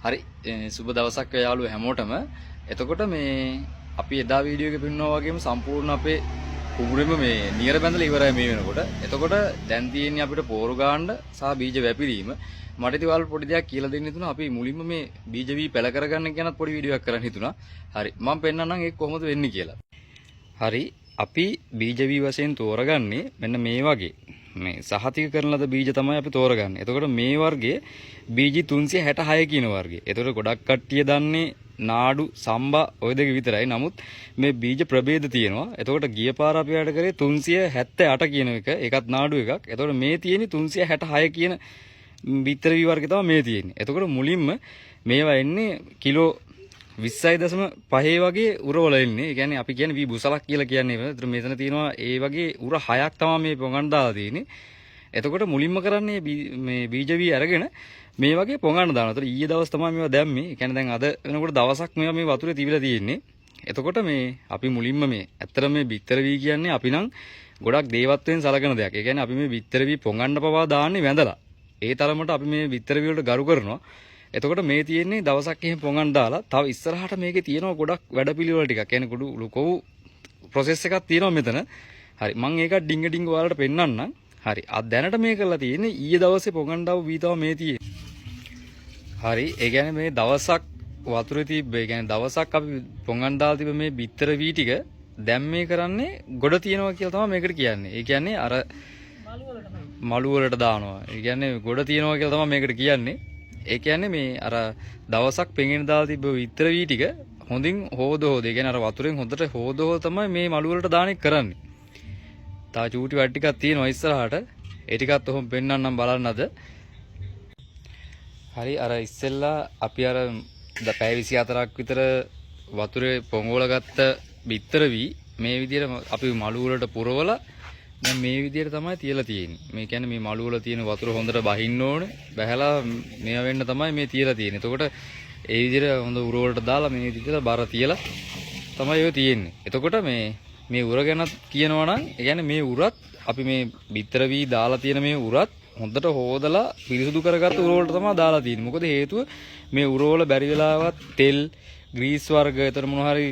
හරි සුබ දවසක් යාළුවෝ හැමෝටම. එතකොට මේ අපි එදා වීඩියෝ එකේ පෙන්වනා වගේම සම්පූර්ණ අපේ කුඹුරෙම මේ නියර බැඳලා ඉවරයි මේ වෙනකොට. එතකොට දැන් තියෙන්නේ අපිට පෝරු ගාන්න සහ බීජ වැපිරීම. මට ඉතින් ඔයාලට පොඩි දෙයක් කියලා දෙන්න හිතුණා. අපි මුලින්ම මේ බීජ වී පැල කරගන්න ගැනත් පොඩි වීඩියෝ එකක් කරන්න හිතුණා. හරි මම පෙන්නන්නම් ඒක කොහොමද වෙන්නේ කියලා. හරි අපි බීජ වී වශයෙන් තෝරගන්නේ මෙන්න මේ වගේ. මේ සහතික කරන ලද බීජ තමයි අපි තෝරගන්නේ. එතකොට මේ වර්ගයේ බීජ 366 කියන වර්ගය. එතකොට ගොඩක් කට්ටිය දන්නේ නාඩු සම්බා ඔය දෙක විතරයි. නමුත් මේ බීජ ප්‍රභේද තියෙනවා. එතකොට ගිය පාර අපි වැඩ කරේ 378 කියන එක. ඒකත් නාඩු එකක්. එතකොට මේ තියෙන්නේ 366 කියන බිත්තර වී වර්ගය තමයි මේ තියෙන්නේ. එතකොට මුලින්ම මේවා එන්නේ කිලෝ 20.5 වගේ උරවල එන්නේ. ඒ කියන්නේ අපි කියන්නේ වී බුසලක් කියලා කියන්නේ. ඒතර මෙතන තියෙනවා ඒ වගේ උර 6ක් තමයි මේ පොඟන් දාලා තියෙන්නේ. එතකොට මුලින්ම කරන්නේ මේ බීජ වී අරගෙන මේ වගේ පොඟන් දානවා. ඒතර ඊයේ දවස් තමයි මේවා දැම්මේ. ඒ කියන්නේ දැන් අද වෙනකොට දවසක් මේවා මේ වතුරේ තිබිලා තියෙන්නේ. එතකොට මේ අපි මුලින්ම මේ ඇත්තට මේ බිත්තර වී කියන්නේ අපි නම් ගොඩක් දේවත්වයෙන් සලකන දෙයක්. ඒ කියන්නේ අපි මේ බිත්තර වී පොඟන්න පවා දාන්නේ වැඳලා. ඒ තරමට අපි මේ බිත්තර වී වලට ගරු කරනවා. එතකොට මේ තියෙන්නේ දවසක් එහෙම පොඟන් දාලා තව ඉස්සරහට මේකේ තියෙනවා ගොඩක් වැඩපිළිවෙල ටිකක්. කියන්නේ කුඩු ලොකෝ ප්‍රොසෙස් එකක් තියෙනවා මෙතන. හරි මම ඒක ඩිංග ඩිංග ඔයාලට පෙන්නන්නම්. හරි අද දැනට මේ කරලා තියෙන්නේ ඊයේ දවසේ පොඟන් දාපු වී තව මේ තියෙන්නේ. හරි ඒ කියන්නේ මේ දවසක් වතුරේ තිබ්බ ඒ කියන්නේ දවසක් අපි පොඟන් දාලා තිබ්බ මේ බිත්තර වී ටික දැන් මේ කරන්නේ ගොඩ තියෙනවා කියලා තමයි මේකට කියන්නේ. ඒ කියන්නේ අර මලු වලට දානවා. ඒ කියන්නේ ගොඩ තියෙනවා කියලා තමයි මේකට කියන්නේ. ඒ කියන්නේ මේ අර දවසක් පෙඟෙන දාලා තිබ්බ විතර වී ටික හොඳින් හොද ඒ කියන්නේ අර වතුරෙන් හොඳට හොද තමයි මේ මලු වලට දාන එක කරන්නේ. තා චූටි වැඩ ටිකක් තියෙනවා ඉස්සරහට. ඒ ටිකත් ඔහොම පෙන්නන්නම් බලන්න අද. හරි අර ඉස්සෙල්ලා අපි අර පැය 24ක් විතර වතුරේ පොඟවල ගත්ත විතර වී මේ විදිහට අපි මලු වලට පුරවලා දැන් මේ විදිහට තමයි තියලා තියෙන්නේ. මේ කියන්නේ මේ මලු වල තියෙන වතුර හොඳට බහින්න ඕනේ. බහැලා මේව වෙන්න තමයි මේ තියලා තියෙන්නේ. එතකොට ඒ විදිහට හොඳ උර වලට දාලා මේ විදිහට බර තියලා තමයි ඔය තියෙන්නේ. එතකොට මේ උර ගැන කියනවා නම් ඒ කියන්නේ මේ උරත් අපි මේ බිත්තර වී දාලා තියෙන මේ උරත් හොඳට හොදලා පිරිසුදු කරගත්ත උර වලට තමයි දාලා තියෙන්නේ. මොකද හේතුව මේ උර වල බැරි වෙලාවත් තෙල්, ග්‍රීස් වර්ග, ඊතර මොනවා හරි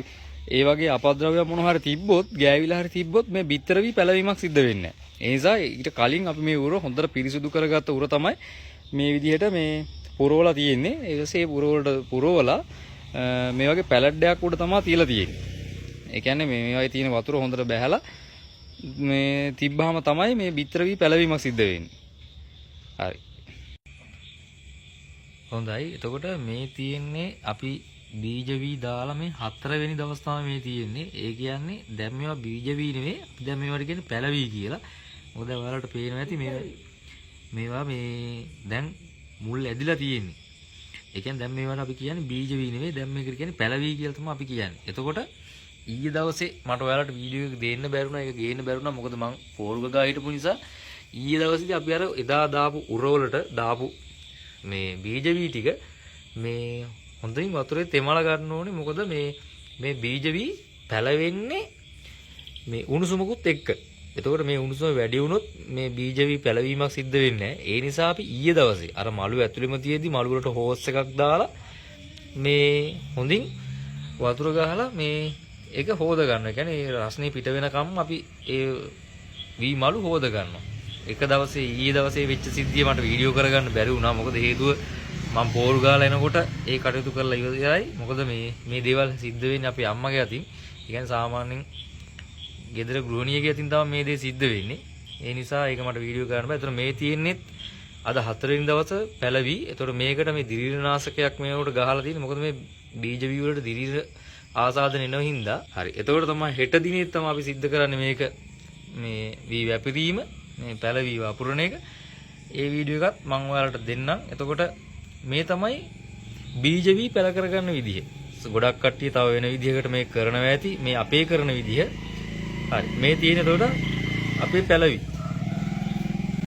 ඒ වගේ අපද්‍රව්‍ය මොනවා හරි තිබ්බොත් ගෑවිලා හරි තිබ්බොත් මේ බිත්තර වී පැලවීමක් සිද්ධ වෙන්නේ නැහැ. ඒ නිසා ඊට කලින් අපි මේ උර හොඳට පිරිසුදු කරගත්ත උර තමයි මේ විදිහට මේ පුරවලා තියෙන්නේ. ඒ විසේ පුරවලා මේ වගේ පැලට් එකක් උඩ තමයි තියලා තියෙන්නේ. ඒ කියන්නේ මේ වගේ තියෙන වතුර හොඳට බැහැලා මේ තිබ්බාම තමයි මේ බිත්තර වී පැලවීමක් සිද්ධ වෙන්නේ. හරි. හොඳයි. එතකොට මේ තියෙන්නේ අපි බීජ වී දාලා මේ 4 වෙනි දවස් තමයි මේ තියෙන්නේ. ඒ කියන්නේ දැන් මේවා බීජ වී නෙවෙයි. අපි දැන් මේවට කියන්නේ පැලවී කියලා. මොකද ඔයාලට පේනවා ඇති මේවා මේ දැන් මුල් ඇදිලා තියෙන්නේ. ඒ කියන්නේ දැන් මේවට අපි කියන්නේ බීජ වී නෙවෙයි. දැන් මේකට කියන්නේ පැලවී කියලා තමයි අපි කියන්නේ. එතකොට ඊයේ දවසේ මට ඔයාලට වීඩියෝ එක දෙන්න බැරුණා. ඒක ගේන්න බැරුණා. මොකද මං පෝරුග ගා හිටපු නිසා ඊයේ දවසේදී අපි අර එදා දාපු උරවලට දාපු මේ බීජ වී ටික මේ හොඳින් වතුරේ තෙමලා ගන්න ඕනේ. මොකද මේ බීජ වී පැලවෙන්නේ මේ උණුසුමකුත් එක්ක. එතකොට මේ උණුසුම වැඩි වුණොත් මේ බීජ වී පැලවීමක් සිද්ධ වෙන්නේ නැහැ. ඒ නිසා අපි ඊයේ දවසේ අර මලු ඇතුළෙම තියේදී මලු වලට හෝස් එකක් දාලා මේ හොඳින් වතුර ගහලා මේ ඒක හොද ගන්නවා. ඒ කියන්නේ රස්නේ පිට වෙනකම් අපි ඒ වී මලු හොද ගන්නවා. එක දවසේ ඊයේ දවසේ වෙච්ච සිද්ධිය මට වීඩියෝ කරගන්න බැරි වුණා. මොකද හේතුව මම පෝරු ගාලා එනකොට ඒ කටයුතු කරලා ඉවරයි. මොකද මේ දේවල් සිද්ධ වෙන්නේ අපේ අම්මගේ අතින්. ඒ කියන්නේ සාමාන්‍යයෙන් ගෙදර ගෘහණියගේ අතින් තමයි මේ දේ සිද්ධ වෙන්නේ. ඒ නිසා ඒක මට වීඩියෝ කරන්න බෑ. ඒතර මේ තියෙන්නේ අද 4 වෙනි දවස පැලවි. ඒතර මේකට මේ දිරීරනාශකයක් මේකට ගහලා තියෙන්නේ. මොකද මේ බීජ වී වලට දිරීර ආසාදන එන හින්දා. හරි. එතකොට තමයි හෙට දිනේ තමයි අපි සිද්ධ කරන්නේ මේක මේ වී වැපිරීම මේ පැලවි වපුරන එක. ඒ වීඩියෝ එකත් මම ඔයාලට දෙන්නම්. එතකොට මේ තමයි බීජ වී පැල කරගන්න විදිහ. ගොඩක් කට්ටිය තව වෙන විදිහකට මේ කරනවා ඇති. මේ අපේ කරන විදිහ. හරි. මේ තියෙන එතකොට අපේ පැලවි.